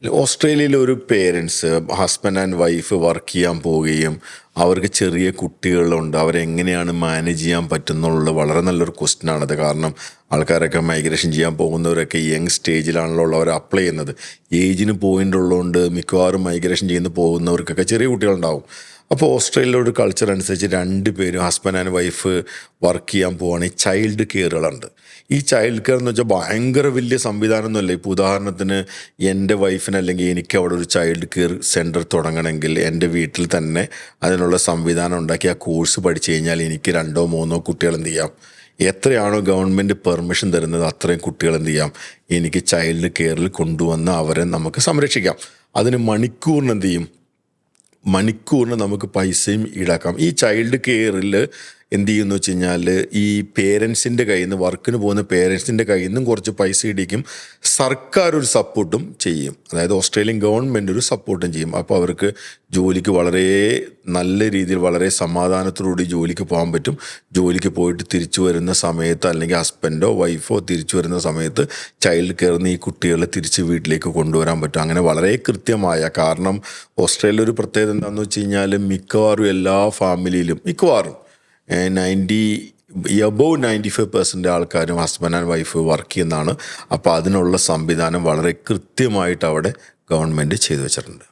ഓസ്ട്രേലിയയിലെ ഒരു parents husband and wife work ചെയ്യാൻ പോവുകയും അവർക്ക് ചെറിയ കുട്ടികളുണ്ട് അവരെങ്ങനെയാണ് മാനേജ് ചെയ്യാൻ പറ്റുന്നുള്ള വളരെ നല്ലൊരു ക്വസ്റ്റ്യൻ ആണത്. കാരണം ആൾക്കാരൊക്കെ മൈഗ്രേഷൻ ചെയ്യാൻ പോകുന്നവരൊക്കെ യങ് സ്റ്റേജിലാണല്ലോ ഉള്ളവർ അപ്ലൈ ചെയ്യുന്നത്. ഏജിന് പോയിൻ്റ് ഉള്ളതുകൊണ്ട് മിക്കവാറും മൈഗ്രേഷൻ ചെയ്യുന്ന പോകുന്നവർക്കൊക്കെ ചെറിയ കുട്ടികളുണ്ടാവും. അപ്പോൾ ഓസ്ട്രേലിയയിലെ ഒരു കൾച്ചർ അനുസരിച്ച് രണ്ട് പേരും ഹസ്ബൻഡ് ആൻഡ് വൈഫ് വർക്ക് ചെയ്യാൻ പോവുകയാണെങ്കിൽ ചൈൽഡ് കെയറുകളുണ്ട്. ഈ ചൈൽഡ് കെയർ എന്ന് വെച്ചാൽ ഭയങ്കര വലിയ സംവിധാനമൊന്നുമല്ല. ഇപ്പോൾ ഉദാഹരണത്തിന് എൻ്റെ വൈഫിന് അല്ലെങ്കിൽ എനിക്ക് അവിടെ ഒരു ചൈൽഡ് കെയർ സെൻറ്റർ തുടങ്ങണമെങ്കിൽ എൻ്റെ വീട്ടിൽ തന്നെ അതിനുള്ള സംവിധാനം ഉണ്ടാക്കി ആ കോഴ്സ് പഠിച്ചു കഴിഞ്ഞാൽ എനിക്ക് 2-3 കുട്ടികൾ എന്ത് ചെയ്യാം, എത്രയാണോ ഗവൺമെൻറ് പെർമിഷൻ തരുന്നത് അത്രയും കുട്ടികൾ എന്ത് ചെയ്യാം, എനിക്ക് ചൈൽഡ് കെയറിൽ കൊണ്ടുവന്ന് അവരെ നമുക്ക് സംരക്ഷിക്കാം. അതിന് മണിക്കൂറിന് നമുക്ക് പൈസയും ഈടാക്കാം. ഈ ചൈൽഡ് കെയറിൽ എന്ത് ചെയ്യുമെന്ന് വെച്ച് കഴിഞ്ഞാൽ ഈ പേരൻസിൻ്റെ കയ്യിൽ നിന്ന്, വർക്കിന് പോകുന്ന പേരൻസിൻ്റെ കയ്യിൽ നിന്നും കുറച്ച് പൈസ ഇടിക്കും, സർക്കാർ ഒരു സപ്പോർട്ടും ചെയ്യും. അതായത് ഓസ്ട്രേലിയൻ ഗവൺമെൻറ് ഒരു സപ്പോർട്ടും ചെയ്യും. അപ്പോൾ അവർക്ക് ജോലിക്ക് വളരെ നല്ല രീതിയിൽ വളരെ സമാധാനത്തോടുകൂടി ജോലിക്ക് പോകാൻ പറ്റും. ജോലിക്ക് പോയിട്ട് തിരിച്ചു വരുന്ന സമയത്ത് അല്ലെങ്കിൽ ഹസ്ബൻഡോ വൈഫോ തിരിച്ചു വരുന്ന സമയത്ത് ചൈൽഡ് കെയറിൽ ഈ കുട്ടികളെ തിരിച്ച് വീട്ടിലേക്ക് കൊണ്ടുവരാൻ പറ്റും. അങ്ങനെ വളരെ കൃത്യമായ, കാരണം ഓസ്ട്രേലിയ ഒരു പ്രത്യേകത എന്താണെന്ന് വെച്ച് കഴിഞ്ഞാൽ മിക്കവാറും എല്ലാ ഫാമിലിയിലും 95% ആൾക്കാരും ഹസ്ബൻഡ് ആൻഡ് വൈഫ് വർക്ക് ചെയ്യുന്നതാണ്. അപ്പോൾ അതിനുള്ള സംവിധാനം വളരെ കൃത്യമായിട്ട് അവിടെ ഗവൺമെൻറ് ചെയ്തു വെച്ചിട്ടുണ്ട്.